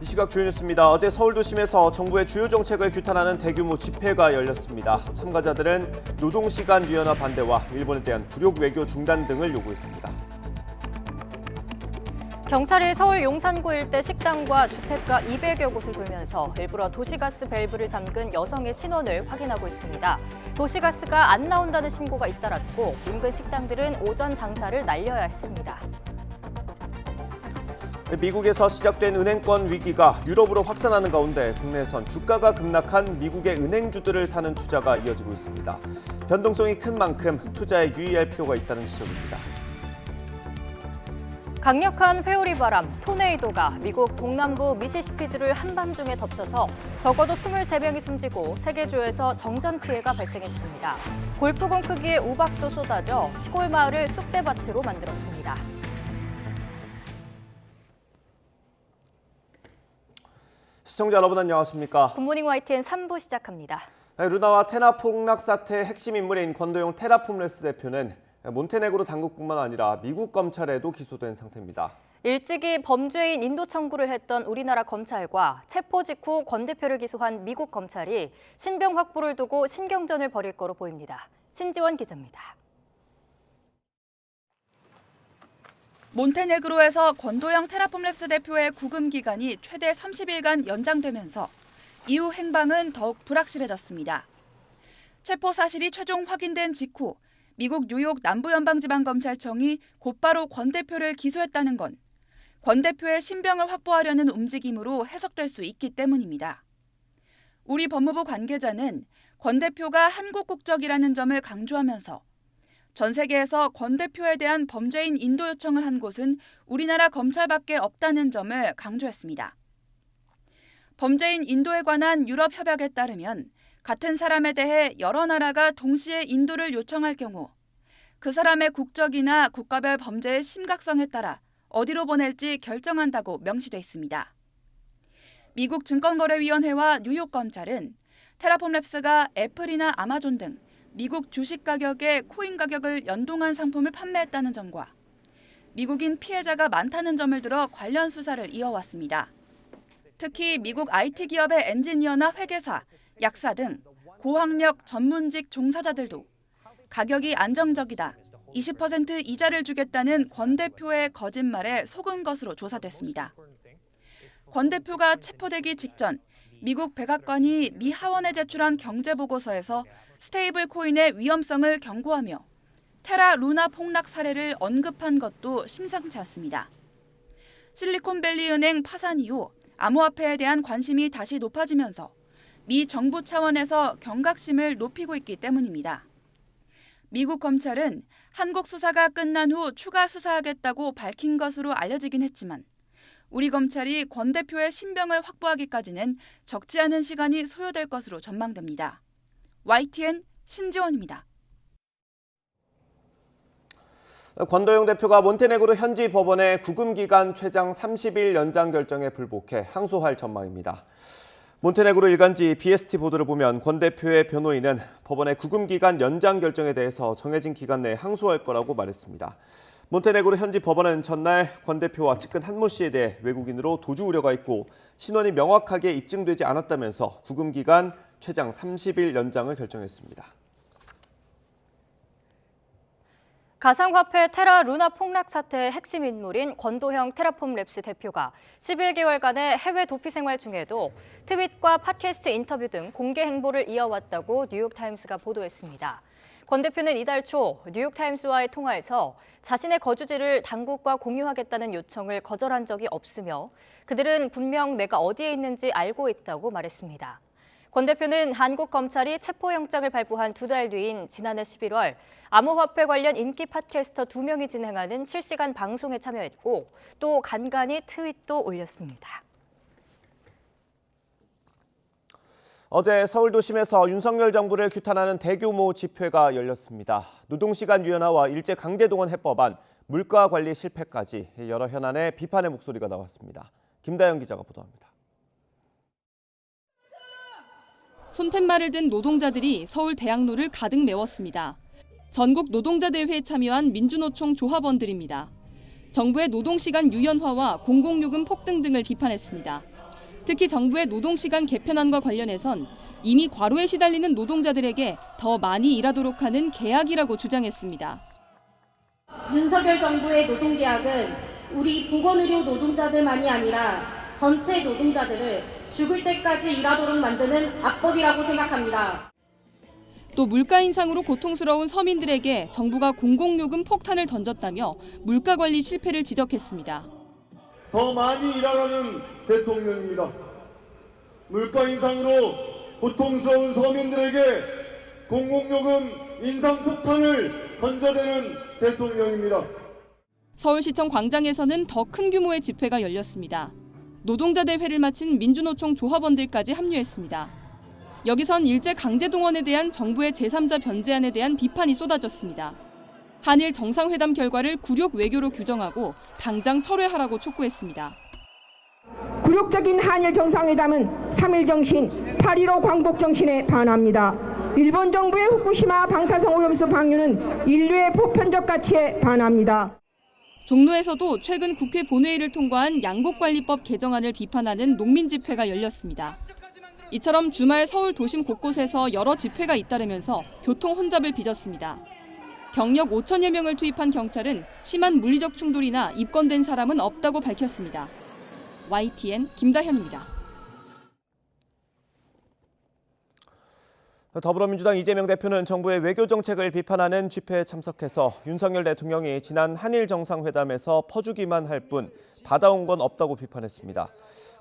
이 시각 주요 뉴스입니다. 어제 서울 도심에서 정부의 주요 정책을 규탄하는 대규모 집회가 열렸습니다. 참가자들은 노동시간 유연화 반대와 일본에 대한 불욕 외교 중단 등을 요구했습니다. 경찰이 서울 용산구 일대 식당과 주택가 200여 곳을 돌면서 일부러 도시가스 밸브를 잠근 여성의 신원을 확인하고 있습니다. 도시가스가 안 나온다는 신고가 잇따랐고 인근 식당들은 오전 장사를 날려야 했습니다. 미국에서 시작된 은행권 위기가 유럽으로 확산하는 가운데 국내에선 주가가 급락한 미국의 은행주들을 사는 투자가 이어지고 있습니다. 변동성이 큰 만큼 투자에 유의할 필요가 있다는 지적입니다. 강력한 회오리 바람, 토네이도가 미국 동남부 미시시피주를 한밤중에 덮쳐서 적어도 23명이 숨지고 3개 주에서 정전 피해가 발생했습니다. 골프공 크기의 우박도 쏟아져 시골 마을을 쑥대밭으로 만들었습니다. 시청자 여러분 안녕하십니까? 굿모닝 YTN 3부 시작합니다. 루나와 테나 폭락 사태의 핵심 인물인 권도영 테라폼랩스 대표는 몬테네그로 당국뿐만 아니라 미국 검찰에도 기소된 상태입니다. 일찍이 범죄인 인도 청구를 했던 우리나라 검찰과 체포 직후 권 대표를 기소한 미국 검찰이 신병 확보를 두고 신경전을 벌일 거로 보입니다. 신지원 기자입니다. 몬테네그로에서 권도영 테라폼랩스 대표의 구금 기간이 최대 30일간 연장되면서 이후 행방은 더욱 불확실해졌습니다. 체포 사실이 최종 확인된 직후 미국 뉴욕 남부연방지방검찰청이 곧바로 권 대표를 기소했다는 건 권 대표의 신병을 확보하려는 움직임으로 해석될 수 있기 때문입니다. 우리 법무부 관계자는 권 대표가 한국 국적이라는 점을 강조하면서 전 세계에서 권 대표에 대한 범죄인 인도 요청을 한 곳은 우리나라 검찰밖에 없다는 점을 강조했습니다. 범죄인 인도에 관한 유럽 협약에 따르면 같은 사람에 대해 여러 나라가 동시에 인도를 요청할 경우 그 사람의 국적이나 국가별 범죄의 심각성에 따라 어디로 보낼지 결정한다고 명시돼 있습니다. 미국 증권거래위원회와 뉴욕 검찰은 테라폼랩스가 애플이나 아마존 등 미국 주식 가격에 코인 가격을 연동한 상품을 판매했다는 점과 미국인 피해자가 많다는 점을 들어 관련 수사를 이어왔습니다. 특히 미국 IT 기업의 엔지니어나 회계사, 약사 등 고학력 전문직 종사자들도 가격이 안정적이다, 20% 이자를 주겠다는 권 대표의 거짓말에 속은 것으로 조사됐습니다. 권 대표가 체포되기 직전 미국 백악관이 미 하원에 제출한 경제보고서에서 스테이블 코인의 위험성을 경고하며 테라 루나 폭락 사례를 언급한 것도 심상치 않습니다. 실리콘밸리 은행 파산 이후 암호화폐에 대한 관심이 다시 높아지면서 미 정부 차원에서 경각심을 높이고 있기 때문입니다. 미국 검찰은 한국 수사가 끝난 후 추가 수사하겠다고 밝힌 것으로 알려지긴 했지만 우리 검찰이 권 대표의 신병을 확보하기까지는 적지 않은 시간이 소요될 것으로 전망됩니다. YTN 신지원입니다. 권도영 대표가 몬테네그로 현지 법원의 구금기간 최장 30일 연장 결정에 불복해 항소할 전망입니다. 몬테네그로 일간지 BST 보도를 보면 권 대표의 변호인은 법원의 구금기간 연장 결정에 대해서 정해진 기간 내에 항소할 거라고 말했습니다. 몬테네그로 현지 법원은 전날 권 대표와 측근 한모 씨에 대해 외국인으로 도주 우려가 있고 신원이 명확하게 입증되지 않았다면서 구금기간 최장 30일 연장을 결정했습니다. 가상화폐 테라 루나 폭락 사태의 핵심 인물인 권도형 테라폼랩스 대표가 11개월간의 해외 도피 생활 중에도 트윗과 팟캐스트 인터뷰 등 공개 행보를 이어왔다고 뉴욕타임스가 보도했습니다. 권 대표는 이달 초 뉴욕타임스와의 통화에서 자신의 거주지를 당국과 공유하겠다는 요청을 거절한 적이 없으며 그들은 분명 내가 어디에 있는지 알고 있다고 말했습니다. 권 대표는 한국 검찰이 체포영장을 발부한 2달 뒤인 지난해 11월 암호화폐 관련 인기 팟캐스터 2명이 진행하는 실시간 방송에 참여했고 또 간간히 트윗도 올렸습니다. 어제 서울 도심에서 윤석열 정부를 규탄하는 대규모 집회가 열렸습니다. 노동시간 유연화와 일제 강제동원 해법안, 물가 관리 실패까지 여러 현안에 비판의 목소리가 나왔습니다. 김다영 기자가 보도합니다. 손팻말을 든 노동자들이 서울 대학로를 가득 메웠습니다. 전국 노동자대회에 참여한 민주노총 조합원들입니다. 정부의 노동시간 유연화와 공공요금 폭등 등을 비판했습니다. 특히 정부의 노동시간 개편안과 관련해선 이미 과로에 시달리는 노동자들에게 더 많이 일하도록 하는 계약이라고 주장했습니다. 윤석열 정부의 노동계약은 우리 보건의료 노동자들만이 아니라 전체 노동자들을 죽을 때까지 일하도록 만드는 악법이라고 생각합니다. 또 물가 인상으로 고통스러운 서민들에게 정부가 공공요금 폭탄을 던졌다며 물가 관리 실패를 지적했습니다. 더 많이 일하라는 대통령입니다. 물가 인상으로 고통스러운 서민들에게 공공요금 인상 폭탄을 던져대는 대통령입니다. 서울시청 광장에서는 더 큰 규모의 집회가 열렸습니다. 노동자 대회를 마친 민주노총 조합원들까지 합류했습니다. 여기선 일제 강제 동원에 대한 정부의 제3자 변제안에 대한 비판이 쏟아졌습니다. 한일 정상회담 결과를 굴욕 외교로 규정하고 당장 철회하라고 촉구했습니다. 굴욕적인 한일 정상회담은 3.1 정신, 8.15 광복 정신에 반합니다. 일본 정부의 후쿠시마 방사성 오염수 방류는 인류의 보편적 가치에 반합니다. 종로에서도 최근 국회 본회의를 통과한 양곡관리법 개정안을 비판하는 농민 집회가 열렸습니다. 이처럼 주말 서울 도심 곳곳에서 여러 집회가 잇따르면서 교통 혼잡을 빚었습니다. 경력 5천여 명을 투입한 경찰은 심한 물리적 충돌이나 입건된 사람은 없다고 밝혔습니다. YTN 김다현입니다. 더불어민주당 이재명 대표는 정부의 외교 정책을 비판하는 집회에 참석해서 윤석열 대통령이 지난 한일 정상회담에서 퍼주기만 할 뿐 받아온 건 없다고 비판했습니다.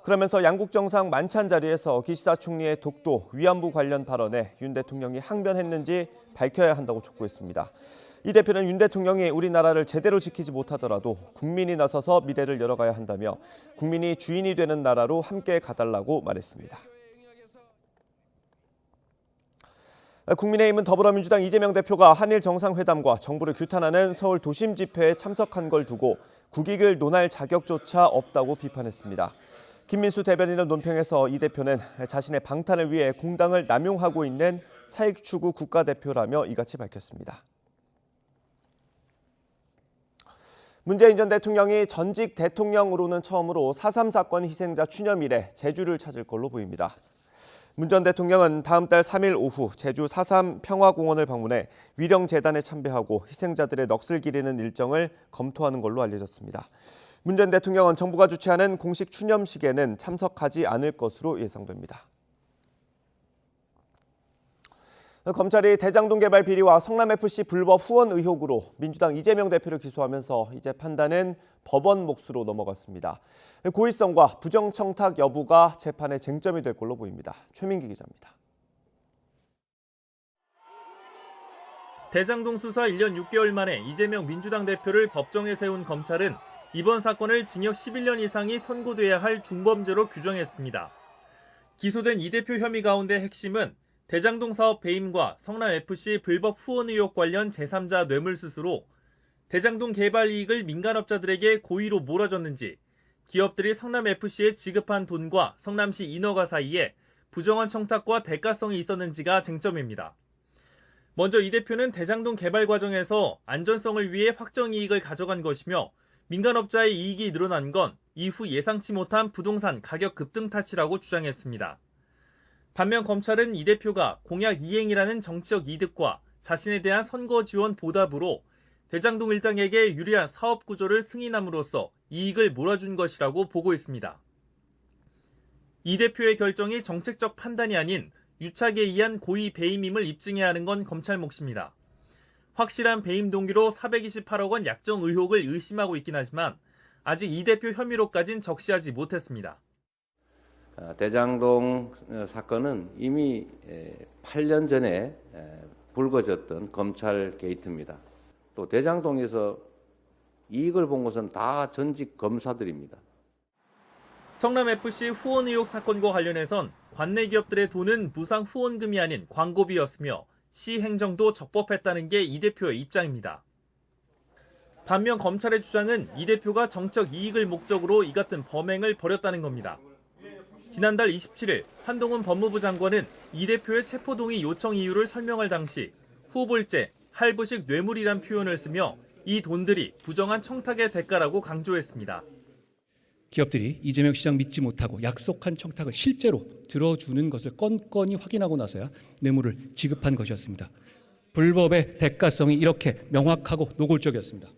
그러면서 양국 정상 만찬 자리에서 기시다 총리의 독도, 위안부 관련 발언에 윤 대통령이 항변했는지 밝혀야 한다고 촉구했습니다. 이 대표는 윤 대통령이 우리나라를 제대로 지키지 못하더라도 국민이 나서서 미래를 열어가야 한다며 국민이 주인이 되는 나라로 함께 가달라고 말했습니다. 국민의힘은 더불어민주당 이재명 대표가 한일 정상회담과 정부를 규탄하는 서울 도심 집회에 참석한 걸 두고 국익을 논할 자격조차 없다고 비판했습니다. 김민수 대변인은 논평에서 이 대표는 자신의 방탄을 위해 공당을 남용하고 있는 사익추구 국가대표라며 이같이 밝혔습니다. 문재인 전 대통령이 전직 대통령으로는 처음으로 4.3 사건 희생자 추념일에 제주를 찾을 걸로 보입니다. 문 전 대통령은 다음 달 3일 오후 제주 4.3 평화공원을 방문해 위령재단에 참배하고 희생자들의 넋을 기리는 일정을 검토하는 걸로 알려졌습니다. 문 전 대통령은 정부가 주최하는 공식 추념식에는 참석하지 않을 것으로 예상됩니다. 검찰이 대장동 개발 비리와 성남FC 불법 후원 의혹으로 민주당 이재명 대표를 기소하면서 이제 판단은 법원 몫으로 넘어갔습니다. 고의성과 부정청탁 여부가 재판의 쟁점이 될 걸로 보입니다. 최민기 기자입니다. 대장동 수사 1년 6개월 만에 이재명 민주당 대표를 법정에 세운 검찰은 이번 사건을 징역 11년 이상이 선고돼야 할 중범죄로 규정했습니다. 기소된 이 대표 혐의 가운데 핵심은 대장동 사업 배임과 성남FC 불법 후원 의혹 관련 제3자 뇌물수수로 대장동 개발 이익을 민간업자들에게 고의로 몰아줬는지, 기업들이 성남FC에 지급한 돈과 성남시 인허가 사이에 부정한 청탁과 대가성이 있었는지가 쟁점입니다. 먼저 이 대표는 대장동 개발 과정에서 안전성을 위해 확정이익을 가져간 것이며 민간업자의 이익이 늘어난 건 이후 예상치 못한 부동산 가격 급등 탓이라고 주장했습니다. 반면 검찰은 이 대표가 공약 이행이라는 정치적 이득과 자신에 대한 선거 지원 보답으로 대장동 일당에게 유리한 사업 구조를 승인함으로써 이익을 몰아준 것이라고 보고 있습니다. 이 대표의 결정이 정책적 판단이 아닌 유착에 의한 고의 배임임을 입증해야 하는 건 검찰 몫입니다. 확실한 배임 동기로 428억 원 약정 의혹을 의심하고 있긴 하지만 아직 이 대표 혐의로까진 적시하지 못했습니다. 대장동 사건은 이미 8년 전에 불거졌던 검찰 게이트입니다. 또 대장동에서 이익을 본 것은 다 전직 검사들입니다. 성남FC 후원 의혹 사건과 관련해선 관내 기업들의 돈은 무상 후원금이 아닌 광고비였으며 시 행정도 적법했다는 게 이 대표의 입장입니다. 반면 검찰의 주장은 이 대표가 정책 이익을 목적으로 이 같은 범행을 벌였다는 겁니다. 지난달 27일 한동훈 법무부 장관은 이 대표의 체포동의 요청 이유를 설명할 당시 후불제, 할부식 뇌물이란 표현을 쓰며 이 돈들이 부정한 청탁의 대가라고 강조했습니다. 기업들이 이재명 시장 믿지 못하고 약속한 청탁을 실제로 들어주는 것을 건건히 확인하고 나서야 뇌물을 지급한 것이었습니다. 불법의 대가성이 이렇게 명확하고 노골적이었습니다.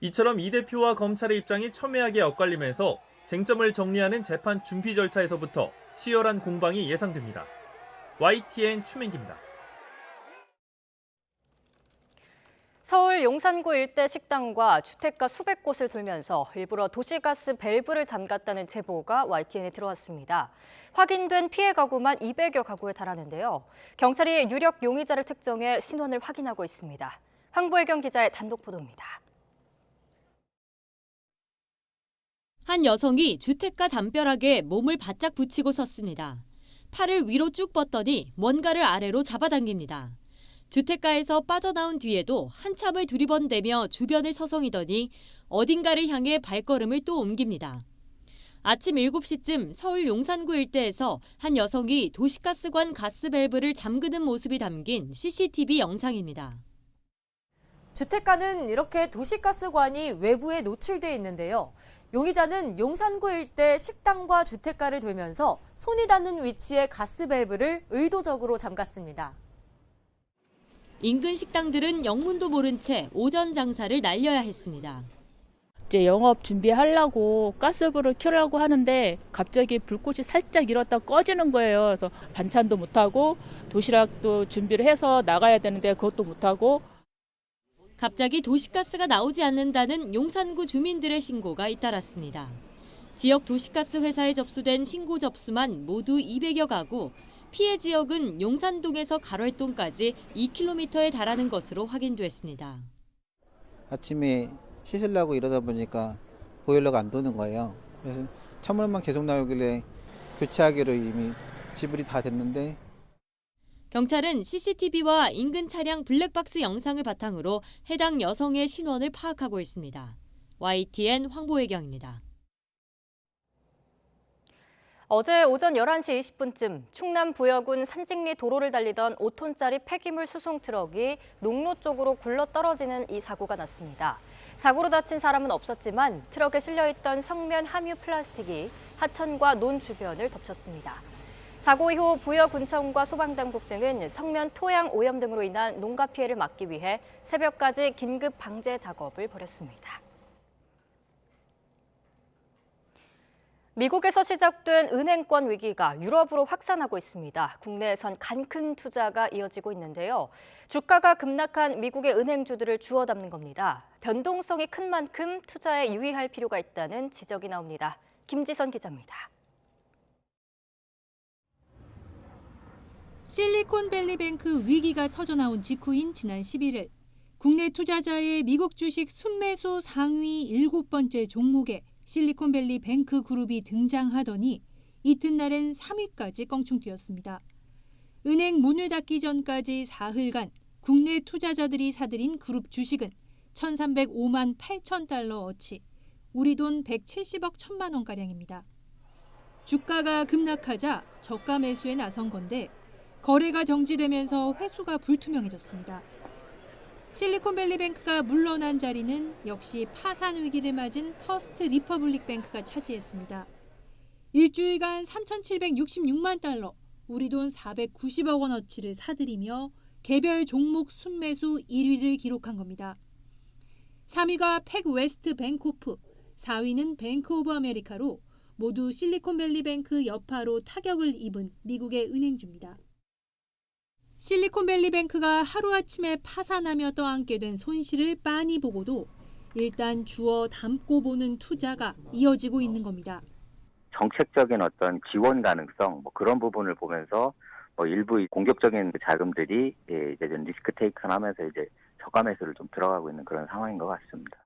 이처럼 이 대표와 검찰의 입장이 첨예하게 엇갈리면서 쟁점을 정리하는 재판 준비 절차에서부터 치열한 공방이 예상됩니다. YTN 최민기입니다. 서울 용산구 일대 식당과 주택가 수백 곳을 돌면서 일부러 도시가스 밸브를 잠갔다는 제보가 YTN에 들어왔습니다. 확인된 피해 가구만 200여 가구에 달하는데요. 경찰이 유력 용의자를 특정해 신원을 확인하고 있습니다. 황보혜경 기자의 단독 보도입니다. 한 여성이 주택가 담벼락에 몸을 바짝 붙이고 섰습니다. 팔을 위로 쭉 뻗더니 뭔가를 아래로 잡아당깁니다. 주택가에서 빠져나온 뒤에도 한참을 두리번대며 주변을 서성이더니 어딘가를 향해 발걸음을 또 옮깁니다. 아침 7시쯤 서울 용산구 일대에서 한 여성이 도시가스관 가스밸브를 잠그는 모습이 담긴 CCTV 영상입니다. 주택가는 이렇게 도시가스관이 외부에 노출돼 있는데요. 용의자는 용산구 일대 식당과 주택가를 돌면서 손이 닿는 위치에 가스밸브를 의도적으로 잠갔습니다. 인근 식당들은 영문도 모른 채 오전 장사를 날려야 했습니다. 이제 영업 준비하려고 가스불을 켜려고 하는데 갑자기 불꽃이 살짝 일었다 꺼지는 거예요. 그래서 반찬도 못하고 도시락도 준비를 해서 나가야 되는데 그것도 못하고. 갑자기 도시가스가 나오지 않는다는 용산구 주민들의 신고가 잇따랐습니다. 지역 도시가스 회사에 접수된 신고 접수만 모두 200여 가구, 피해 지역은 용산동에서 가로회동까지 2km에 달하는 것으로 확인됐습니다. 아침에 씻으려고 이러다 보니까 보일러가 안 도는 거예요. 그래서 찬물만 계속 나오길래 교체하기로 이미 지불이 다 됐는데. 경찰은 CCTV와 인근 차량 블랙박스 영상을 바탕으로 해당 여성의 신원을 파악하고 있습니다. YTN 황보혜경입니다. 어제 오전 11시 20분쯤 충남 부여군 산직리 도로를 달리던 5톤짜리 폐기물 수송 트럭이 농로 쪽으로 굴러떨어지는 이 사고가 났습니다. 사고로 다친 사람은 없었지만 트럭에 실려있던 성면 함유 플라스틱이 하천과 논 주변을 덮쳤습니다. 사고 이후 부여군청과 소방당국 등은 성면 토양 오염 등으로 인한 농가 피해를 막기 위해 새벽까지 긴급 방제 작업을 벌였습니다. 미국에서 시작된 은행권 위기가 유럽으로 확산하고 있습니다. 국내에선 간 큰 투자가 이어지고 있는데요. 주가가 급락한 미국의 은행주들을 주워 담는 겁니다. 변동성이 큰 만큼 투자에 유의할 필요가 있다는 지적이 나옵니다. 김지선 기자입니다. 실리콘밸리뱅크 위기가 터져나온 직후인 지난 11일 국내 투자자의 미국 주식 순매수 상위 7번째 종목에 실리콘밸리뱅크 그룹이 등장하더니 이튿날엔 3위까지 껑충 뛰었습니다. 은행 문을 닫기 전까지 사흘간 국내 투자자들이 사들인 그룹 주식은 1,305만 8천 달러 어치, 우리 돈 170억 1천만 원가량입니다. 주가가 급락하자 저가 매수에 나선 건데 거래가 정지되면서 회수가 불투명해졌습니다. 실리콘밸리뱅크가 물러난 자리는 역시 파산 위기를 맞은 퍼스트 리퍼블릭 뱅크가 차지했습니다. 일주일간 3,766만 달러, 우리 돈 490억 원어치를 사들이며 개별 종목 순매수 1위를 기록한 겁니다. 3위가 팩웨스트 뱅코프, 4위는 뱅크 오브 아메리카로 모두 실리콘밸리뱅크 여파로 타격을 입은 미국의 은행주입니다. 실리콘밸리뱅크가 하루아침에 파산하며 떠안게 된 손실을 빤히 보고도 일단 주워 담고 보는 투자가 이어지고 있는 겁니다. 정책적인 어떤 지원 가능성 그런 부분을 보면서 일부 공격적인 자금들이 이제 좀 리스크 테이크하면서 이제 저가 매수를 좀 들어가고 있는 그런 상황인 것 같습니다.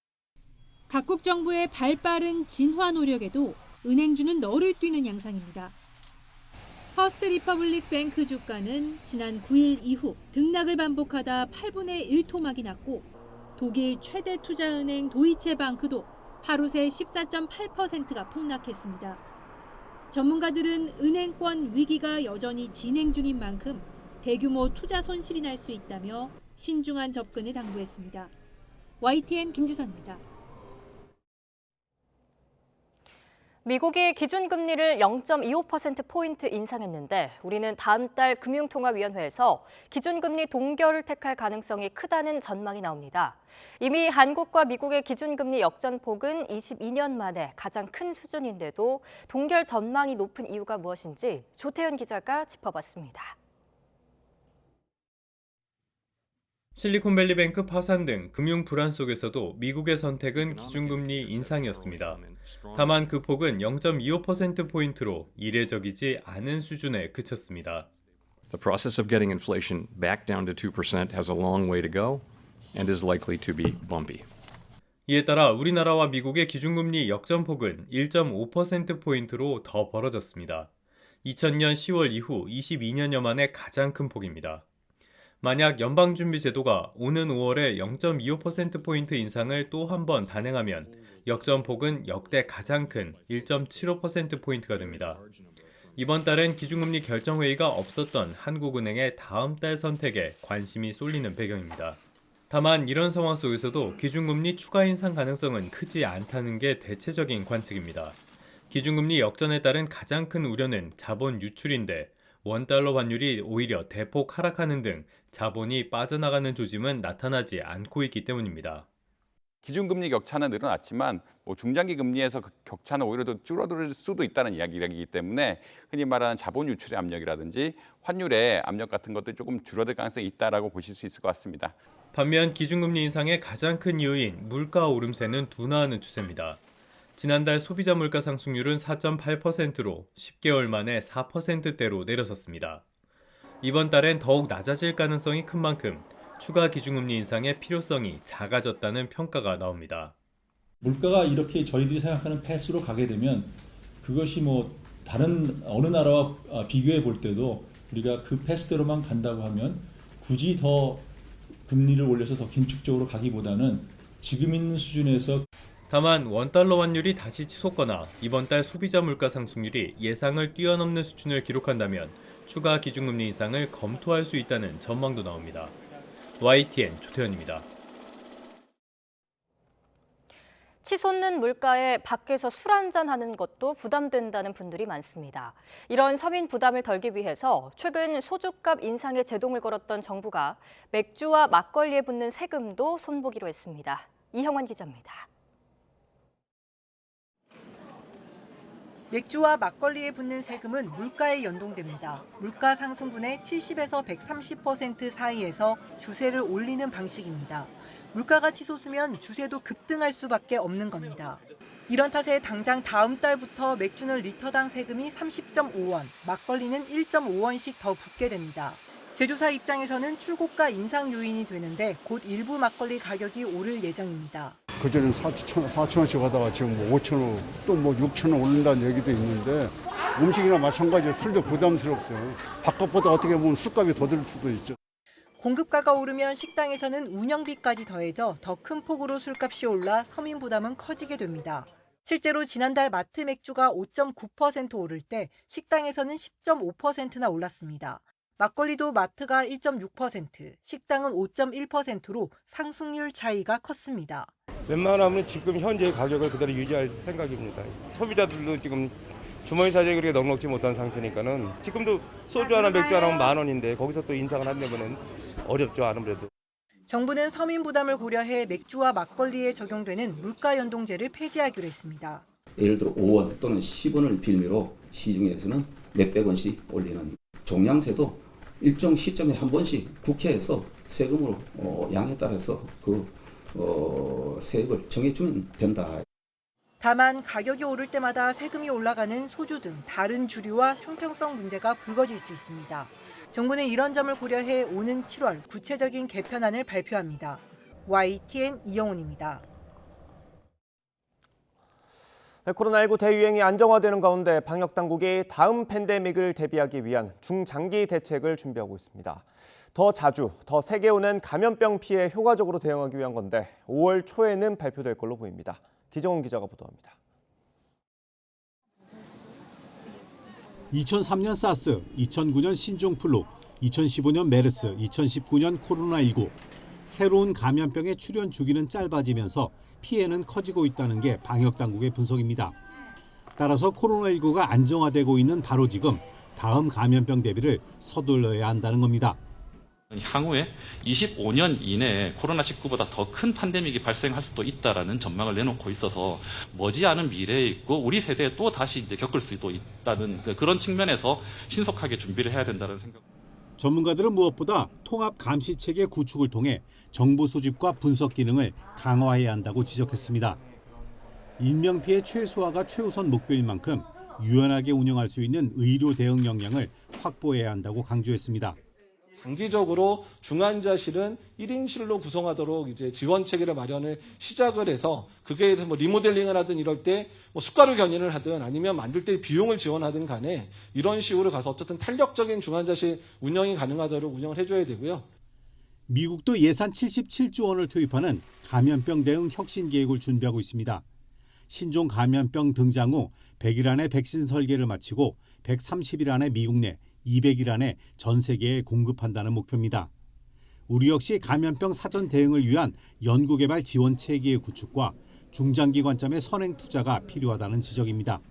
각국 정부의 발빠른 진화 노력에도 은행주는 너를 뛰는 양상입니다. 퍼스트 리퍼블릭 뱅크 주가는 지난 9일 이후 등락을 반복하다 8분의 1 토막이 났고 독일 최대 투자은행 도이체방크도 하루 새 14.8%가 폭락했습니다. 전문가들은 은행권 위기가 여전히 진행 중인 만큼 대규모 투자 손실이 날 수 있다며 신중한 접근을 당부했습니다. YTN 김지선입니다. 미국이 기준금리를 0.25%포인트 인상했는데 우리는 다음 달 금융통화위원회에서 기준금리 동결을 택할 가능성이 크다는 전망이 나옵니다. 이미 한국과 미국의 기준금리 역전폭은 22년 만에 가장 큰 수준인데도 동결 전망이 높은 이유가 무엇인지 조태현 기자가 짚어봤습니다. 실리콘밸리뱅크 파산 등 금융 불안 속에서도 미국의 선택은 기준금리 인상이었습니다. 다만 그 폭은 0.25%포인트로 이례적이지 않은 수준에 그쳤습니다. The process of getting inflation back down to 2% has a long way to go and is likely to be bumpy. 이에 따라 우리나라와 미국의 기준금리 역전폭은 1.5%포인트로 더 벌어졌습니다. 2000년 10월 이후 22년여 만에 가장 큰 폭입니다. 만약 연방준비제도가 오는 5월에 0.25%포인트 인상을 또 한 번 단행하면 역전폭은 역대 가장 큰 1.75%포인트가 됩니다. 이번 달엔 기준금리 결정회의가 없었던 한국은행의 다음 달 선택에 관심이 쏠리는 배경입니다. 다만 이런 상황 속에서도 기준금리 추가 인상 가능성은 크지 않다는 게 대체적인 관측입니다. 기준금리 역전에 따른 가장 큰 우려는 자본 유출인데 원달러 환율이 오히려 대폭 하락하는 등 자본이 빠져나가는 조짐은 나타나지 않고 있기 때문입니다. 기준금리 격차는 늘어났지만 중장기 금리에서 그 격차는 오히려 더 줄어들 수도 있다는 이야기이기 때문에 흔히 말하는 자본 유출의 압력이라든지 환율의 압력 같은 것들이 조금 줄어들 가능성이 있다라고 보실 수 있을 것 같습니다. 반면 기준금리 인상의 가장 큰 이유인 물가 오름세는 둔화하는 추세입니다. 지난달 소비자 물가 상승률은 4.8%로 10개월 만에 4%대로 내려섰습니다. 이번 달엔 더욱 낮아질 가능성이 큰 만큼 추가 기준금리 인상의 필요성이 작아졌다는 평가가 나옵니다. 물가가 이렇게 저희들이 생각하는 패스로 가게 되면 그것이 다른 어느 나라와 비교해 볼 때도 우리가 그 패스대로만 간다고 하면 굳이 더 금리를 올려서 더 긴축적으로 가기보다는 지금 있는 수준에서 다만 원달러 환율이 다시 치솟거나 이번 달 소비자 물가 상승률이 예상을 뛰어넘는 수준을 기록한다면 추가 기준금리 인상을 검토할 수 있다는 전망도 나옵니다. YTN 조태현입니다. 치솟는 물가에 밖에서 술 한잔 하는 것도 부담된다는 분들이 많습니다. 이런 서민 부담을 덜기 위해서 최근 소주값 인상에 제동을 걸었던 정부가 맥주와 막걸리에 붙는 세금도 손보기로 했습니다. 이형원 기자입니다. 맥주와 막걸리에 붙는 세금은 물가에 연동됩니다. 물가 상승분의 70에서 130% 사이에서 주세를 올리는 방식입니다. 물가가 치솟으면 주세도 급등할 수밖에 없는 겁니다. 이런 탓에 당장 다음 달부터 맥주는 리터당 세금이 30.5원, 막걸리는 1.5원씩 더 붙게 됩니다. 제조사 입장에서는 출고가 인상 요인이 되는데 곧 일부 막걸리 가격이 오를 예정입니다. 그전엔 4,000원씩 하다가 지금 5,000원, 또 6,000원 오른다는 얘기도 있는데 음식이나 마찬가지로 술도 부담스럽죠. 바깥보다 어떻게 보면 술값이 더 들 수도 있죠. 공급가가 오르면 식당에서는 운영비까지 더해져 더 큰 폭으로 술값이 올라 서민 부담은 커지게 됩니다. 실제로 지난달 마트 맥주가 5.9% 오를 때 식당에서는 10.5%나 올랐습니다. 막걸리도 마트가 1.6%, 식당은 5.1%로 상승률 차이가 컸습니다. 웬만하면 지금 현재 가격을 그대로 유지할 생각입니다. 소비자들도 지금 주머니 사정이 그렇게 넉넉지 못한 상태니까는 지금도 소주 하나 맥주 하나 10,000원인데 거기서 또 인상을 한다면 어렵죠, 아무래도. 정부는 서민 부담을 고려해 맥주와 막걸리에 적용되는 물가 연동제를 폐지하기로 했습니다. 예를 들어 5원 또는 10원을 빌미로 시중에서는 몇백 원씩 올리는 종량제도 일정 시점에 한 번씩 국회에서 세금으로 양에 따라서 세액을 정해주면 된다. 다만 가격이 오를 때마다 세금이 올라가는 소주 등 다른 주류와 형평성 문제가 불거질 수 있습니다. 정부는 이런 점을 고려해 오는 7월 구체적인 개편안을 발표합니다. YTN 이영훈입니다. 코로나19 대유행이 안정화되는 가운데 방역당국이 다음 팬데믹을 대비하기 위한 중장기 대책을 준비하고 있습니다. 더 자주, 더 세게 오는 감염병 피해에 효과적으로 대응하기 위한 건데 5월 초에는 발표될 걸로 보입니다. 기정훈 기자가 보도합니다. 2003년 사스, 2009년 신종플루, 2015년 메르스, 2019년 코로나19. 새로운 감염병의 출현 주기는 짧아지면서 피해는 커지고 있다는 게 방역당국의 분석입니다. 따라서 코로나19가 안정화되고 있는 바로 지금 다음 감염병 대비를 서둘러야 한다는 겁니다. 향후에 25년 이내에 코로나19보다 더 큰 팬데믹이 발생할 수도 있다라는 전망을 내놓고 있어서 머지않은 미래에 있고 우리 세대에 또 다시 이제 겪을 수도 있다는 그런 측면에서 신속하게 준비를 해야 된다는 생각. 전문가들은 무엇보다 통합 감시 체계 구축을 통해 정보 수집과 분석 기능을 강화해야 한다고 지적했습니다. 인명피해 최소화가 최우선 목표인 만큼 유연하게 운영할 수 있는 의료 대응 역량을 확보해야 한다고 강조했습니다. 장기적으로 중환자실은 1인실로 구성하도록 이제 지원 체계를 마련을 시작을 해서 그게 대해서 뭐 리모델링을 하든 이럴 때 뭐 수가로 견인을 하든 아니면 만들 때 비용을 지원하든 간에 이런 식으로 가서 어쨌든 탄력적인 중환자실 운영이 가능하도록 운영을 해줘야 되고요. 미국도 예산 77조 원을 투입하는 감염병 대응 혁신 계획을 준비하고 있습니다. 신종 감염병 등장 후 100일 안에 백신 설계를 마치고 130일 안에 미국 내 200일 안에 전 세계에 공급한다는 목표입니다. 우리 역시 감염병 사전 대응을 위한 연구개발 지원 체계의 구축과 중장기 관점의 선행 투자가 필요하다는 지적입니다.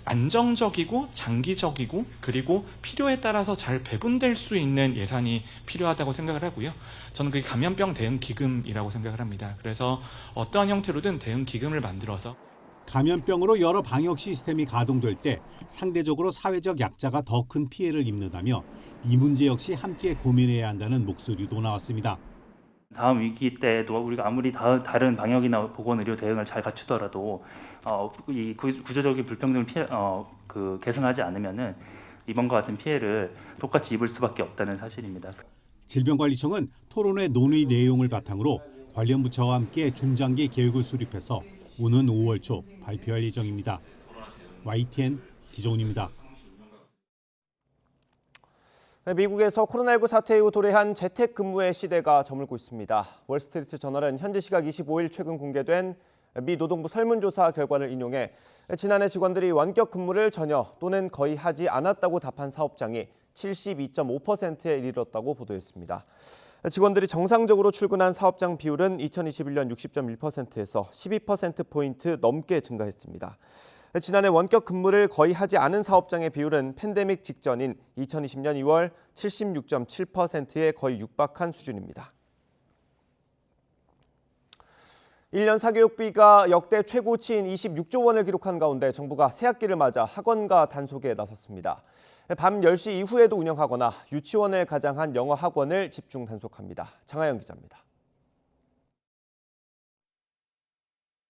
안정적이고 장기적이고 그리고 필요에 따라서 잘 배분될 수 있는 예산이 필요하다고 생각을 하고요. 저는 그게 감염병 대응 기금이라고 생각을 합니다. 그래서 어떠한 형태로든 대응 기금을 만들어서 감염병으로 여러 방역 시스템이 가동될 때 상대적으로 사회적 약자가 더 큰 피해를 입는다며 이 문제 역시 함께 고민해야 한다는 목소리도 나왔습니다. 다음 위기 때에도 우리가 아무리 다른 방역이나 보건의료 대응을 잘 갖추더라도 이 구조적인 불평등을 개선하지 않으면은 이번과 같은 피해를 똑같이 입을 수밖에 없다는 사실입니다. 질병관리청은 토론회 논의 내용을 바탕으로 관련 부처와 함께 중장기 계획을 수립해서 오는 5월 초 발표할 예정입니다. YTN 기정훈입니다. 미국에서 코로나19 사태 이후 도래한 재택근무의 시대가 저물고 있습니다. 월스트리트 저널은 현지 시각 25일 최근 공개된 미 노동부 설문조사 결과를 인용해 지난해 직원들이 원격 근무를 전혀 또는 거의 하지 않았다고 답한 사업장이 72.5%에 이르렀다고 보도했습니다. 직원들이 정상적으로 출근한 사업장 비율은 2021년 60.1%에서 12%포인트 넘게 증가했습니다. 지난해 원격 근무를 거의 하지 않은 사업장의 비율은 팬데믹 직전인 2020년 2월 76.7%에 거의 육박한 수준입니다. 1년 사교육비가 역대 최고치인 26조 원을 기록한 가운데 정부가 새학기를 맞아 학원가 단속에 나섰습니다. 밤 10시 이후에도 운영하거나 유치원을 가장한 영어 학원을 집중 단속합니다. 장하영 기자입니다.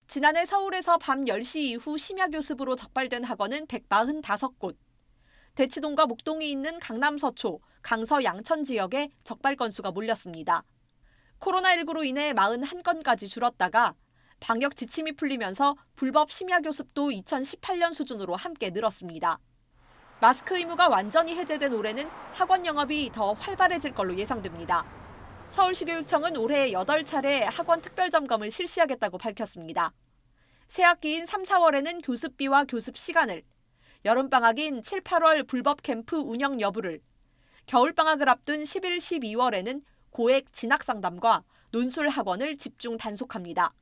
지난해 서울에서 밤 10시 이후 심야교습으로 적발된 학원은 145곳. 대치동과 목동이 있는 강남 서초, 강서 양천 지역에 적발 건수가 몰렸습니다. 코로나19로 인해 41건까지 줄었다가 방역 지침이 풀리면서 불법 심야교습도 2018년 수준으로 함께 늘었습니다. 마스크 의무가 완전히 해제된 올해는 학원 영업이 더 활발해질 걸로 예상됩니다. 서울시교육청은 올해 8차례 학원 특별점검을 실시하겠다고 밝혔습니다. 새학기인 3, 4월에는 교습비와 교습 시간을, 여름방학인 7, 8월 불법 캠프 운영 여부를, 겨울방학을 앞둔 11, 12월에는 고액 진학상담과 논술 학원을 집중 단속합니다.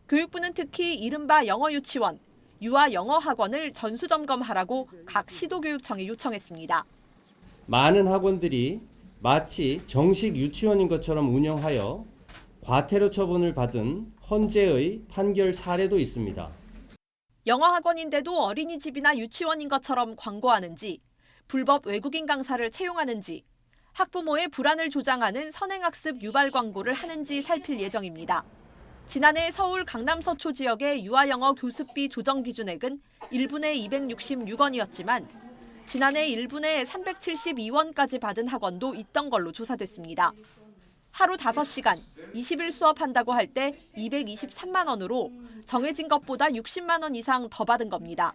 교육부는 특히 이른바 영어 유치원, 유아 영어 학원을 전수점검하라고 각 시도교육청에 요청했습니다. 많은 학원들이 마치 정식 유치원인 것처럼 운영하여 과태료 처분을 받은 헌재의 판결 사례도 있습니다. 영어 학원인데도 어린이집이나 유치원인 것처럼 광고하는지, 불법 외국인 강사를 채용하는지, 학부모의 불안을 조장하는 선행학습 유발 광고를 하는지 살필 예정입니다. 지난해 서울 강남 서초 지역의 유아영어 교습비 조정 기준액은 1분에 266원이었지만 지난해 1분에 372원까지 받은 학원도 있던 걸로 조사됐습니다. 하루 5시간, 20일 수업한다고 할 때 223만 원으로 정해진 것보다 60만 원 이상 더 받은 겁니다.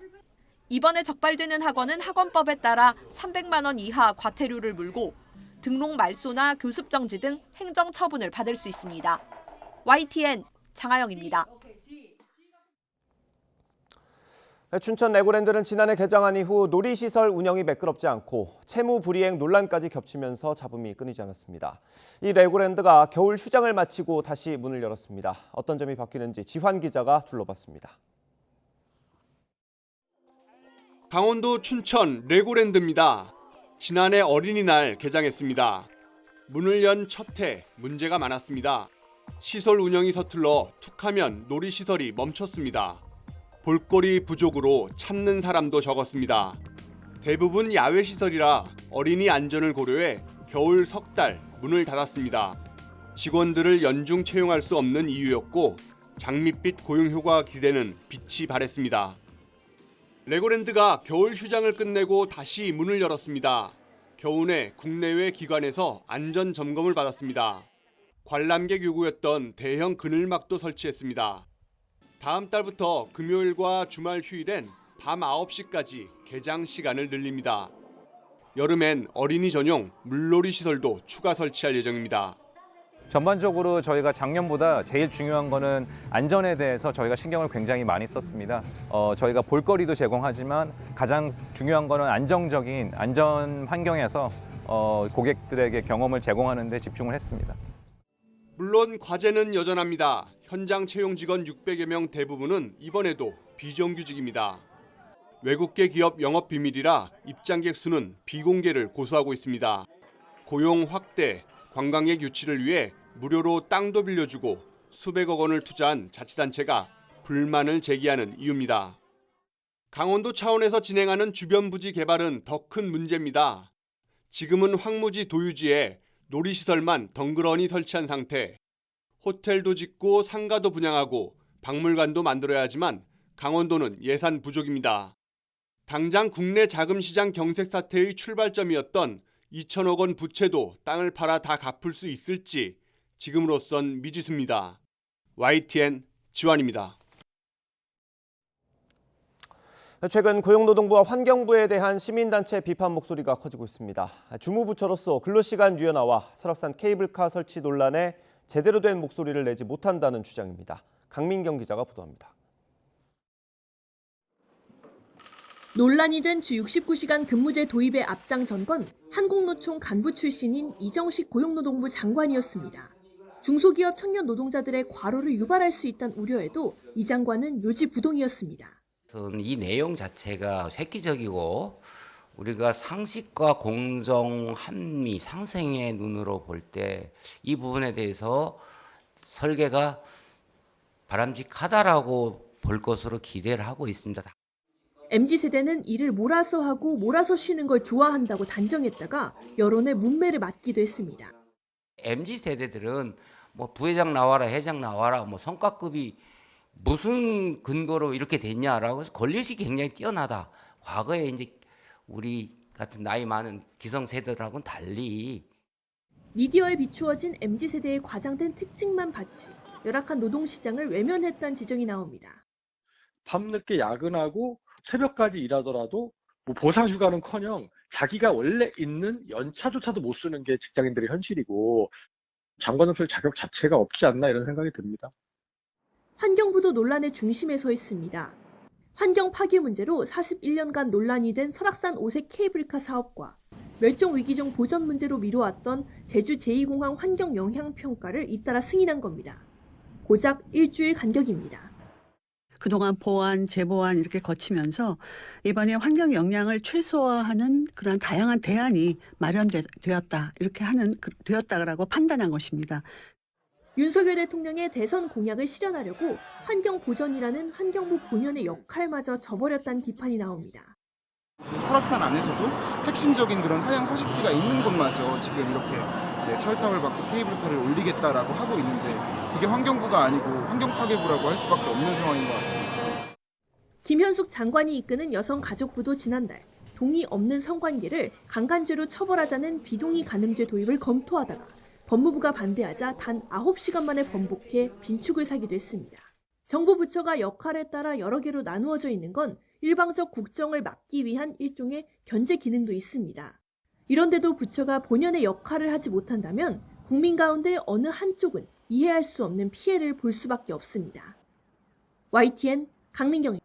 이번에 적발되는 학원은 학원법에 따라 300만 원 이하 과태료를 물고 등록 말소나 교습 정지 등 행정 처분을 받을 수 있습니다. YTN 장하영입니다. 춘천 레고랜드는 지난해 개장한 이후 놀이시설 운영이 매끄럽지 않고 채무 불이행 논란까지 겹치면서 잡음이 끊이지 않았습니다. 이 레고랜드가 겨울 휴장을 마치고 다시 문을 열었습니다. 어떤 점이 바뀌는지 지환 기자가 둘러봤습니다. 강원도 춘천 레고랜드입니다. 지난해 어린이날 개장했습니다. 문을 연 첫 해 문제가 많았습니다. 시설 운영이 서툴러 툭하면 놀이시설이 멈췄습니다. 볼거리 부족으로 찾는 사람도 적었습니다. 대부분 야외 시설이라 어린이 안전을 고려해 겨울 석 달 문을 닫았습니다. 직원들을 연중 채용할 수 없는 이유였고 장밋빛 고용 효과가 기대는 빛이 발했습니다. 레고랜드가 겨울 휴장을 끝내고 다시 문을 열었습니다. 겨우내 국내외 기관에서 안전 점검을 받았습니다. 관람객 요구였던 대형 그늘막도 설치했습니다. 다음 달부터 금요일과 주말 휴일엔 밤 9시까지 개장 시간을 늘립니다. 여름엔 어린이 전용 물놀이 시설도 추가 설치할 예정입니다. 전반적으로 저희가 작년보다 제일 중요한 거는 안전에 대해서 저희가 신경을 굉장히 많이 썼습니다. 저희가 볼거리도 제공하지만 가장 중요한 거는 안정적인 안전 환경에서 고객들에게 경험을 제공하는 데 집중을 했습니다. 물론 과제는 여전합니다. 현장 채용 직원 600여 명 대부분은 이번에도 비정규직입니다. 외국계 기업 영업 비밀이라 입장객 수는 비공개를 고수하고 있습니다. 고용 확대, 관광객 유치를 위해 무료로 땅도 빌려주고 수백억 원을 투자한 자치단체가 불만을 제기하는 이유입니다. 강원도 차원에서 진행하는 주변 부지 개발은 더 큰 문제입니다. 지금은 황무지 도유지에 놀이시설만 덩그러니 설치한 상태. 호텔도 짓고 상가도 분양하고 박물관도 만들어야 하지만 강원도는 예산 부족입니다. 당장 국내 자금시장 경색 사태의 출발점이었던 2천억 원 부채도 땅을 팔아 다 갚을 수 있을지 지금으로선 미지수입니다. YTN 지완입니다. 최근 고용노동부와 환경부에 대한 시민단체 비판 목소리가 커지고 있습니다. 주무부처로서 근로시간 유연화와 설악산 케이블카 설치 논란에 제대로 된 목소리를 내지 못한다는 주장입니다. 강민경 기자가 보도합니다. 논란이 된 주 69시간 근무제 도입에 앞장선 건 한국노총 간부 출신인 이정식 고용노동부 장관이었습니다. 중소기업 청년 노동자들의 과로를 유발할 수 있다는 우려에도 이 장관은 요지부동이었습니다. 이 내용 자체가 획기적이고 우리가 상식과 공정, 한미, 상생의 눈으로 볼 때 이 부분에 대해서 설계가 바람직하다라고 볼 것으로 기대를 하고 있습니다. MZ세대는 일을 몰아서 하고 몰아서 쉬는 걸 좋아한다고 단정했다가 여론의 문매를 맞기도 했습니다. MZ세대들은 뭐 부회장 나와라, 회장 나와라, 뭐 성과급이 무슨 근거로 이렇게 됐냐라고 해서 권리의식이 굉장히 뛰어나다. 과거에 이제 우리 같은 나이 많은 기성세대들하고는 달리 미디어에 비추어진 MZ세대의 과장된 특징만 봤지 열악한 노동시장을 외면했다는 지적이 나옵니다. 밤늦게 야근하고 새벽까지 일하더라도 뭐 보상휴가는커녕 자기가 원래 있는 연차조차도 못 쓰는 게 직장인들의 현실이고 장관을 쓸 자격 자체가 없지 않나 이런 생각이 듭니다. 환경부도 논란의 중심에 서 있습니다. 환경 파괴 문제로 41년간 논란이 된 설악산 5색 케이블카 사업과 멸종위기종 보전 문제로 미뤄왔던 제주 제2공항 환경 영향 평가를 잇따라 승인한 겁니다. 고작 일주일 간격입니다. 그동안 보완, 재보완 이렇게 거치면서 이번에 환경 영향을 최소화하는 그런 다양한 대안이 마련되었다. 이렇게 되었다라고 판단한 것입니다. 윤석열 대통령의 대선 공약을 실현하려고 환경 보전이라는 환경부 본연의 역할마저 저버렸다는 비판이 나옵니다. 설악산 안에서도 핵심적인 그런 사양 서식지가 있는 곳마저 지금 이렇게 철탑을 받고 케이블카를 올리겠다라고 하고 있는데 그게 환경부가 아니고 환경파괴부라고 할 수밖에 없는 상황인 것 같습니다. 김현숙 장관이 이끄는 여성가족부도 지난달 동의 없는 성관계를 강간죄로 처벌하자는 비동의 간음죄 도입을 검토하다가 법무부가 반대하자 단 9시간 만에 번복해 빈축을 사기도 했습니다. 정부 부처가 역할에 따라 여러 개로 나누어져 있는 건 일방적 국정을 막기 위한 일종의 견제 기능도 있습니다. 이런데도 부처가 본연의 역할을 하지 못한다면 국민 가운데 어느 한쪽은 이해할 수 없는 피해를 볼 수밖에 없습니다. YTN 강민경입니다.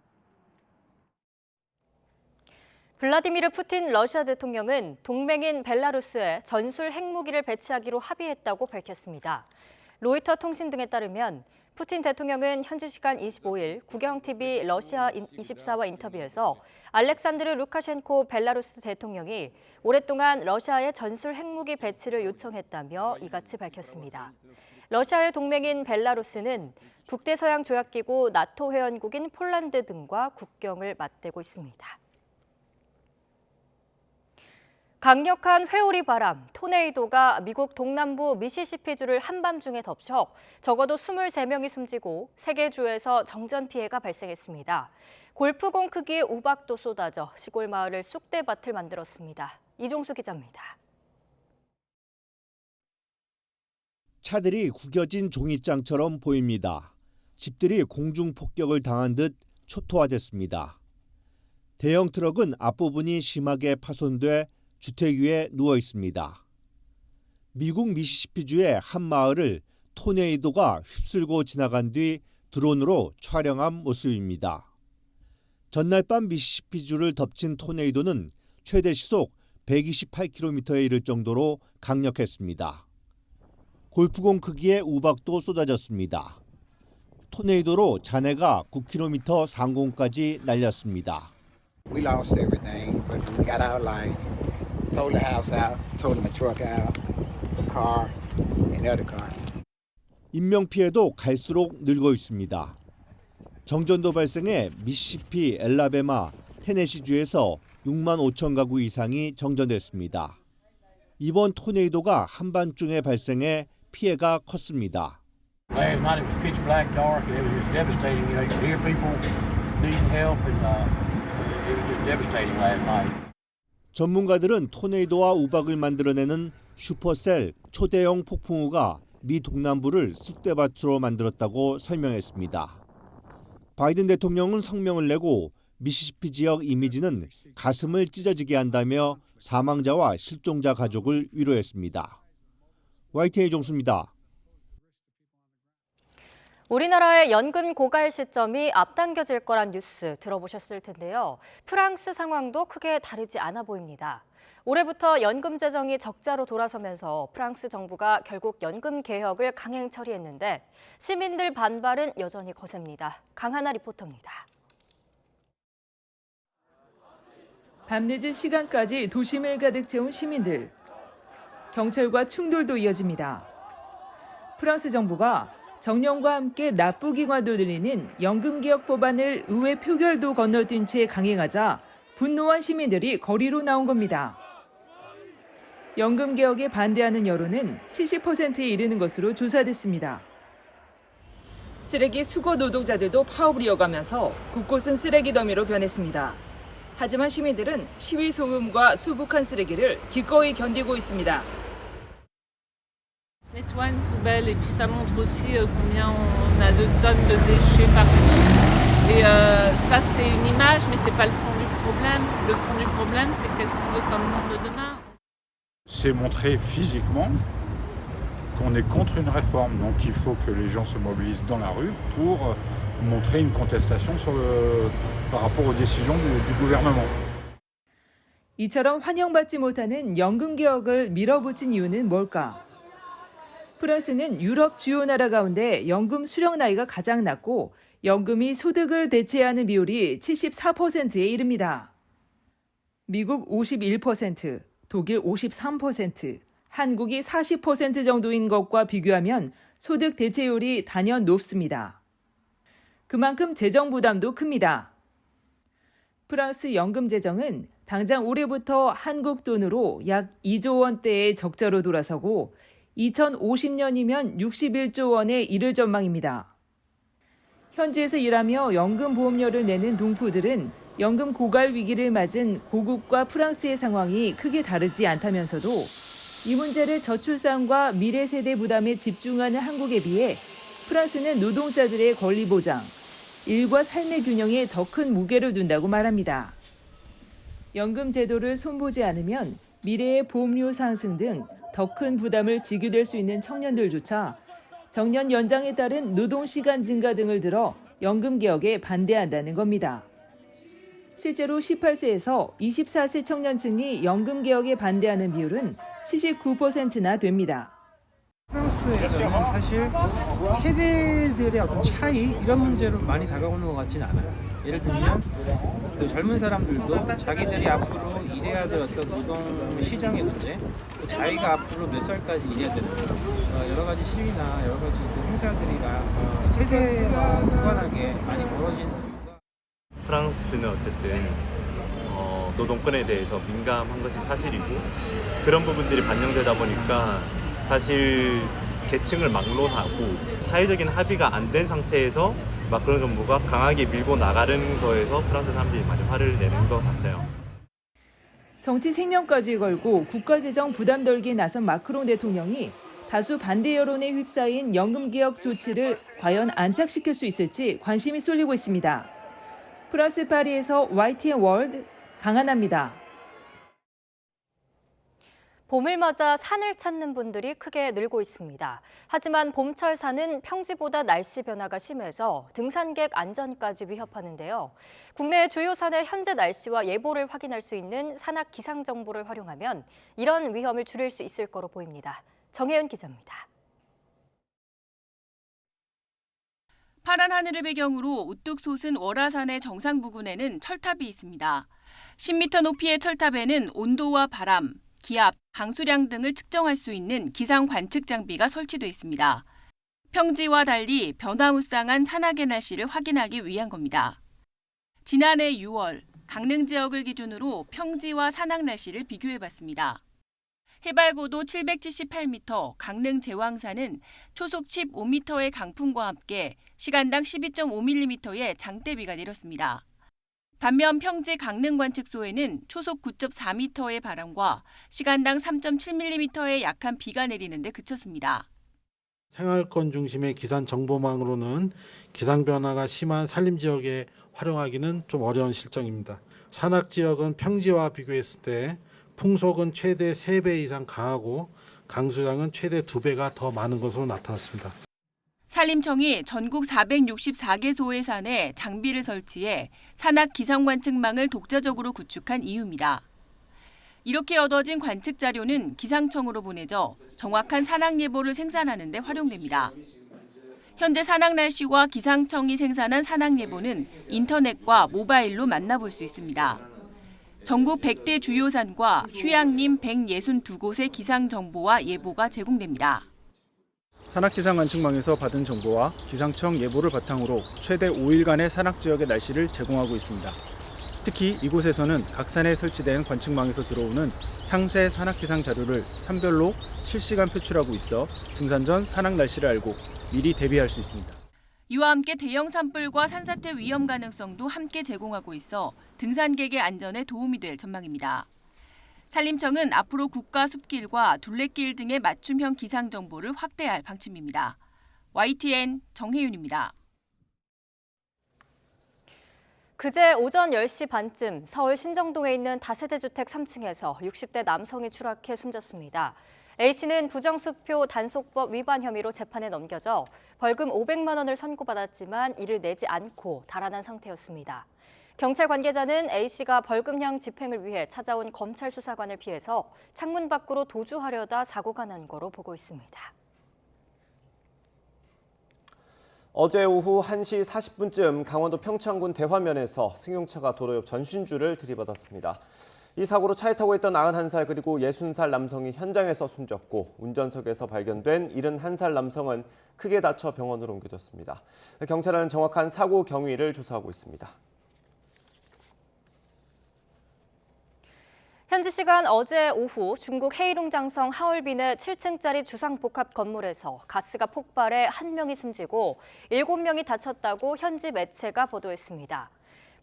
블라디미르 푸틴 러시아 대통령은 동맹인 벨라루스에 전술 핵무기를 배치하기로 합의했다고 밝혔습니다. 로이터 통신 등에 따르면 푸틴 대통령은 현지 시간 25일 국영TV 러시아24와 인터뷰에서 알렉산드르 루카셴코 벨라루스 대통령이 오랫동안 러시아의 전술 핵무기 배치를 요청했다며 이같이 밝혔습니다. 러시아의 동맹인 벨라루스는 북대서양 조약기구 나토 회원국인 폴란드 등과 국경을 맞대고 있습니다. 강력한 회오리 바람, 토네이도가 미국 동남부 미시시피주를 한밤중에 덮쳐 적어도 23명이 숨지고 3개 주에서 정전 피해가 발생했습니다. 골프공 크기의 우박도 쏟아져 시골 마을을 쑥대밭을 만들었습니다. 이종수 기자입니다. 차들이 구겨진 종이장처럼 보입니다. 집들이 공중 폭격을 당한 듯 초토화됐습니다. 대형 트럭은 앞부분이 심하게 파손돼 주택 위에 누워 있습니다. 미국 미시시피주의 한 마을을 토네이도가 휩쓸고 지나간 뒤 드론으로 촬영한 모습입니다. 전날 밤 미시시피주를 덮친 토네이도는 최대 시속 128km에 이를 정도로 강력했습니다. 골프공 크기의 우박도 쏟아졌습니다. 토네이도로 잔해가 9km 상공까지 날렸습니다. We lost everything, but we got our life. Towed the house out, towed the truck out, the car, and the other car. 인명피해도 갈수록 늘고 있습니다. 정전도 발생해 미시시피, 엘라베마, 테네시주에서 6만 5천 가구 이상이 정전됐습니다. 이번 토네이도가 한밤중에 발생해 피해가 컸습니다. Last night it was pitch black dark and it was just devastating. You know, you could hear people needing help and it was just devastating last night. 전문가들은 토네이도와 우박을 만들어내는 슈퍼셀 초대형 폭풍우가 미 동남부를 쑥대밭으로 만들었다고 설명했습니다. 바이든 대통령은 성명을 내고 미시시피 지역 이미지는 가슴을 찢어지게 한다며 사망자와 실종자 가족을 위로했습니다. YTN 이종수입니다. 우리나라의 연금 고갈 시점이 앞당겨질 거란 뉴스 들어보셨을 텐데요. 프랑스 상황도 크게 다르지 않아 보입니다. 올해부터 연금 재정이 적자로 돌아서면서 프랑스 정부가 결국 연금 개혁을 강행 처리했는데 시민들 반발은 여전히 거셉니다. 강하나 리포터입니다. 밤늦은 시간까지 도심을 가득 채운 시민들. 경찰과 충돌도 이어집니다. 프랑스 정부가 정년과 함께 납부기간도 늘리는 연금개혁 법안을 의회 표결도 건너뛴 채 강행하자 분노한 시민들이 거리로 나온 겁니다. 연금개혁에 반대하는 여론은 70%에 이르는 것으로 조사됐습니다. 쓰레기 수거 노동자들도 파업을 이어가면서 곳곳은 쓰레기 더미로 변했습니다. 하지만 시민들은 시위 소음과 수북한 쓰레기를 기꺼이 견디고 있습니다. Nettoie une poubelle et puis ça montre aussi combien on a de tonnes de déchets partout. Et ça c'est une image, mais c'est pas le fond du problème. Le fond du problème, c'est qu'est-ce qu'on veut comme monde de demain. C'est montrer physiquement qu'on est contre une réforme. Donc il faut que les gens se mobilisent dans la rue pour montrer une contestation par rapport aux décisions du gouvernement. 이처럼 환영받지 못하는 연금 개혁을 밀어붙인 이유는 뭘까? 프랑스는 유럽 주요 나라 가운데 연금 수령 나이가 가장 낮고 연금이 소득을 대체하는 비율이 74%에 이릅니다. 미국 51%, 독일 53%, 한국이 40% 정도인 것과 비교하면 소득 대체율이 단연 높습니다. 그만큼 재정 부담도 큽니다. 프랑스 연금 재정은 당장 올해부터 한국 돈으로 약 2조 원대의 적자로 돌아서고 2050년이면 61조 원에 이를 전망입니다. 현지에서 일하며 연금보험료를 내는 동포들은 연금 고갈 위기를 맞은 고국과 프랑스의 상황이 크게 다르지 않다면서도 이 문제를 저출산과 미래 세대 부담에 집중하는 한국에 비해 프랑스는 노동자들의 권리 보장, 일과 삶의 균형에 더 큰 무게를 둔다고 말합니다. 연금 제도를 손보지 않으면 미래의 보험료 상승 등 더 큰 부담을 지게 될 수 있는 청년들조차 정년 연장에 따른 노동시간 증가 등을 들어 연금 개혁에 반대한다는 겁니다. 실제로 18세에서 24세 청년층이 연금 개혁에 반대하는 비율은 79%나 됩니다. 프랑스에서는 사실 세대들의 어떤 차이 이런 문제로 많이 다가오는 것 같지는 않아요. 예를 들면 그 젊은 사람들도 자기들이 앞으로 일해야 될 어떤 노동 시장의 문제, 또 자기가 앞으로 몇 살까지 일해야 되는 여러 가지 시위나 여러 가지 그 행사들이 세대와 무관하게 많이 벌어진 이유가 프랑스는 어쨌든 노동권에 대해서 민감한 것이 사실이고 그런 부분들이 반영되다 보니까 사실 계층을 막론하고 사회적인 합의가 안 된 상태에서 마크롱 정부가 강하게 밀고 나가는 거에서 프랑스 사람들이 많이 화를 내는 것 같아요. 정치 생명까지 걸고 국가재정 부담 덜기에 나선 마크롱 대통령이 다수 반대 여론에 휩싸인 연금개혁 조치를 과연 안착시킬 수 있을지 관심이 쏠리고 있습니다. 프랑스 파리에서 YTN 월드 강하나입니다. 봄을 맞아 산을 찾는 분들이 크게 늘고 있습니다. 하지만 봄철 산은 평지보다 날씨 변화가 심해서 등산객 안전까지 위협하는데요. 국내 주요 산의 현재 날씨와 예보를 확인할 수 있는 산악 기상 정보를 활용하면 이런 위험을 줄일 수 있을 거로 보입니다. 정혜연 기자입니다. 파란 하늘을 배경으로 우뚝 솟은 월화산의 정상 부근에는 철탑이 있습니다. 10m 높이의 철탑에는 온도와 바람, 기압, 강수량 등을 측정할 수 있는 기상 관측 장비가 설치돼 있습니다. 평지와 달리 변화무쌍한 산악의 날씨를 확인하기 위한 겁니다. 지난해 6월, 강릉 지역을 기준으로 평지와 산악 날씨를 비교해봤습니다. 해발 고도 778m 강릉 제왕산은 초속 15m의 강풍과 함께 시간당 12.5mm의 장대비가 내렸습니다. 반면 평지 강릉 관측소에는 초속 9.4m의 바람과 시간당 3.7mm의 약한 비가 내리는 데 그쳤습니다. 생활권 중심의 기상 정보망으로는 기상 변화가 심한 산림 지역에 활용하기는 좀 어려운 실정입니다. 산악 지역은 평지와 비교했을 때 풍속은 최대 3배 이상 강하고 강수량은 최대 2배가 더 많은 것으로 나타났습니다. 산림청이 전국 464개소의 산에 장비를 설치해 산악 기상 관측망을 독자적으로 구축한 이유입니다. 이렇게 얻어진 관측 자료는 기상청으로 보내져 정확한 산악 예보를 생산하는 데 활용됩니다. 현재 산악 날씨와 기상청이 생산한 산악 예보는 인터넷과 모바일로 만나볼 수 있습니다. 전국 100대 주요 산과 휴양림 162곳의 기상 정보와 예보가 제공됩니다. 산악기상 관측망에서 받은 정보와 기상청 예보를 바탕으로 최대 5일간의 산악 지역의 날씨를 제공하고 있습니다. 특히 이곳에서는 각 산에 설치된 관측망에서 들어오는 상세 산악기상 자료를 산별로 실시간 표출하고 있어 등산 전 산악 날씨를 알고 미리 대비할 수 있습니다. 이와 함께 대형 산불과 산사태 위험 가능성도 함께 제공하고 있어 등산객의 안전에 도움이 될 전망입니다. 산림청은 앞으로 국가 숲길과 둘레길 등의 맞춤형 기상 정보를 확대할 방침입니다. YTN 정혜윤입니다. 그제 오전 10시 반쯤 서울 신정동에 있는 다세대 주택 3층에서 60대 남성이 추락해 숨졌습니다. A씨는 부정수표 단속법 위반 혐의로 재판에 넘겨져 벌금 500만 원을 선고받았지만 이를 내지 않고 달아난 상태였습니다. 경찰 관계자는 A씨가 벌금형 집행을 위해 찾아온 검찰 수사관을 피해서 창문 밖으로 도주하려다 사고가 난 거로 보고 있습니다. 어제 오후 1시 40분쯤 강원도 평창군 대화면에서 승용차가 도로 옆 전신주를 들이받았습니다. 이 사고로 차에 타고 있던 91살 그리고 60살 남성이 현장에서 숨졌고 운전석에서 발견된 71살 남성은 크게 다쳐 병원으로 옮겨졌습니다. 경찰은 정확한 사고 경위를 조사하고 있습니다. 현지 시간 어제 오후 중국 헤이룽장성 하얼빈의 7층짜리 주상복합 건물에서 가스가 폭발해 1명이 숨지고 7명이 다쳤다고 현지 매체가 보도했습니다.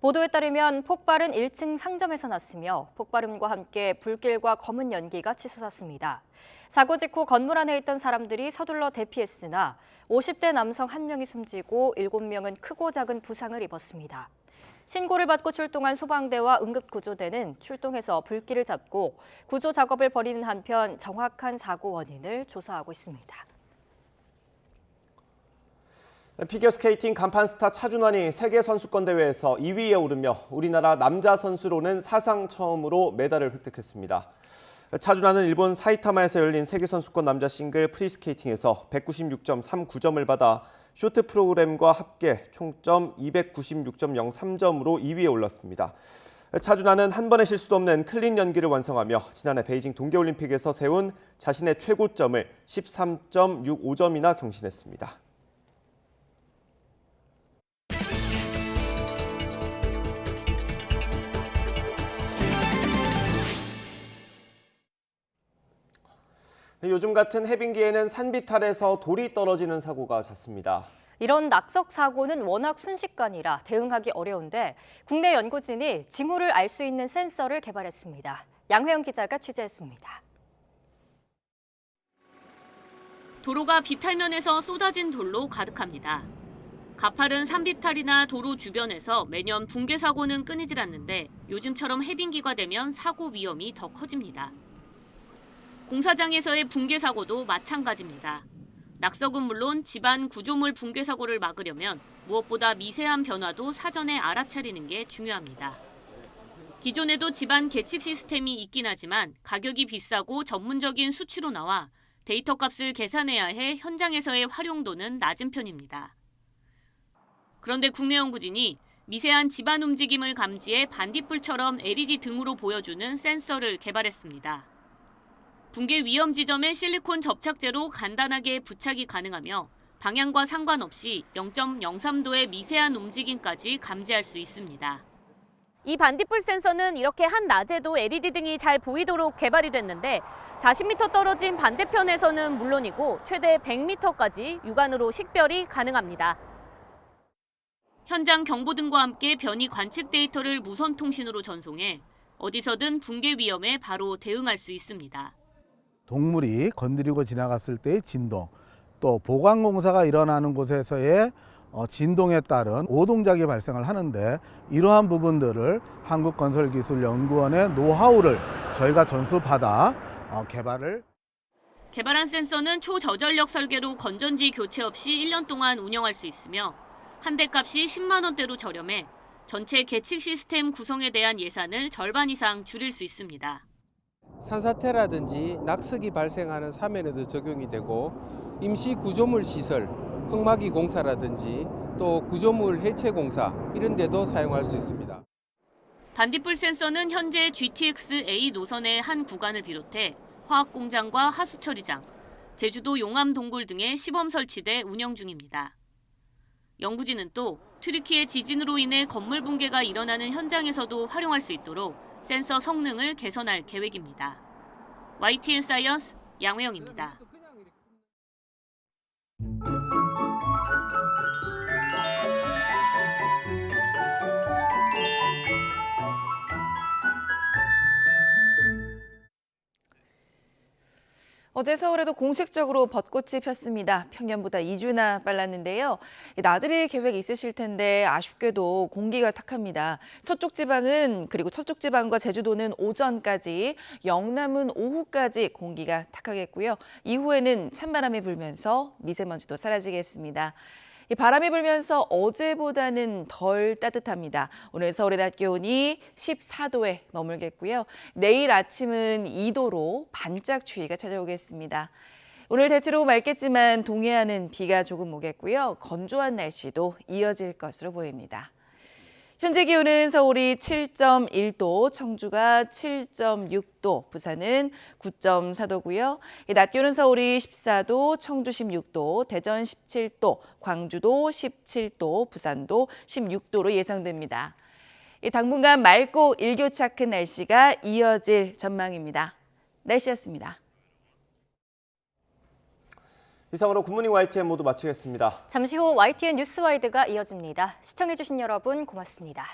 보도에 따르면 폭발은 1층 상점에서 났으며 폭발음과 함께 불길과 검은 연기가 치솟았습니다. 사고 직후 건물 안에 있던 사람들이 서둘러 대피했으나 50대 남성 1명이 숨지고 7명은 크고 작은 부상을 입었습니다. 신고를 받고 출동한 소방대와 응급구조대는 출동해서 불길을 잡고 구조 작업을 벌이는 한편 정확한 사고 원인을 조사하고 있습니다. 피겨스케이팅 간판 스타 차준환이 세계선수권대회에서 2위에 오르며 우리나라 남자 선수로는 사상 처음으로 메달을 획득했습니다. 차준하는 일본 사이타마에서 열린 세계선수권 남자 싱글 프리스케이팅에서 196.39점을 받아 쇼트 프로그램과 합계 총점 296.03점으로 2위에 올랐습니다. 차준하는 한 번의 실수도 없는 클린 연기를 완성하며 지난해 베이징 동계올림픽에서 세운 자신의 최고점을 13.65점이나 경신했습니다. 요즘 같은 해빙기에는 산비탈에서 돌이 떨어지는 사고가 잦습니다. 이런 낙석 사고는 워낙 순식간이라 대응하기 어려운데 국내 연구진이 징후를 알 수 있는 센서를 개발했습니다. 양회영 기자가 취재했습니다. 도로가 비탈면에서 쏟아진 돌로 가득합니다. 가파른 산비탈이나 도로 주변에서 매년 붕괴 사고는 끊이질 않는데 요즘처럼 해빙기가 되면 사고 위험이 더 커집니다. 공사장에서의 붕괴 사고도 마찬가지입니다. 낙석은 물론 집안 구조물 붕괴 사고를 막으려면 무엇보다 미세한 변화도 사전에 알아차리는 게 중요합니다. 기존에도 집안 계측 시스템이 있긴 하지만 가격이 비싸고 전문적인 수치로 나와 데이터 값을 계산해야 해 현장에서의 활용도는 낮은 편입니다. 그런데 국내 연구진이 미세한 집안 움직임을 감지해 반딧불처럼 LED 등으로 보여주는 센서를 개발했습니다. 붕괴 위험 지점에 실리콘 접착제로 간단하게 부착이 가능하며 방향과 상관없이 0.03도의 미세한 움직임까지 감지할 수 있습니다. 이 반딧불 센서는 이렇게 한낮에도 LED 등이 잘 보이도록 개발이 됐는데 40m 떨어진 반대편에서는 물론이고 최대 100m까지 육안으로 식별이 가능합니다. 현장 경보등과 함께 변이 관측 데이터를 무선 통신으로 전송해 어디서든 붕괴 위험에 바로 대응할 수 있습니다. 동물이 건드리고 지나갔을 때의 진동, 또 보강공사가 일어나는 곳에서의 진동에 따른 오동작이 발생을 하는데 이러한 부분들을 한국건설기술연구원의 노하우를 저희가 전수받아 개발한 센서는 초저전력 설계로 건전지 교체 없이 1년 동안 운영할 수 있으며 한 대 값이 10만 원대로 저렴해 전체 계측 시스템 구성에 대한 예산을 절반 이상 줄일 수 있습니다. 산사태라든지 낙석이 발생하는 사면에도 적용이 되고 임시 구조물 시설, 흙막이 공사라든지 또 구조물 해체 공사 이런 데도 사용할 수 있습니다. 반딧불 센서는 현재 GTX-A 노선의 한 구간을 비롯해 화학공장과 하수처리장, 제주도 용암 동굴 등에 시범 설치돼 운영 중입니다. 연구진은 또 튀르키예 지진으로 인해 건물 붕괴가 일어나는 현장에서도 활용할 수 있도록 센서 성능을 개선할 계획입니다. YTN 사이언스 양회영입니다. 어제 서울에도 공식적으로 벚꽃이 폈습니다. 평년보다 2주나 빨랐는데요. 나들이 계획 있으실 텐데 아쉽게도 공기가 탁합니다. 서쪽 지방과 제주도는 오전까지, 영남은 오후까지 공기가 탁하겠고요. 이후에는 찬바람이 불면서 미세먼지도 사라지겠습니다. 바람이 불면서 어제보다는 덜 따뜻합니다. 오늘 서울의 낮 기온이 14도에 머물겠고요. 내일 아침은 2도로 반짝 추위가 찾아오겠습니다. 오늘 대체로 맑겠지만 동해안은 비가 조금 오겠고요. 건조한 날씨도 이어질 것으로 보입니다. 현재 기온은 서울이 7.1도, 청주가 7.6도, 부산은 9.4도고요. 낮 기온은 서울이 14도, 청주 16도, 대전 17도, 광주도 17도, 부산도 16도로 예상됩니다. 당분간 맑고 일교차 큰 날씨가 이어질 전망입니다. 날씨였습니다. 이상으로 굿모닝 YTN 모두 마치겠습니다. 잠시 후 YTN 뉴스와이드가 이어집니다. 시청해주신 여러분 고맙습니다.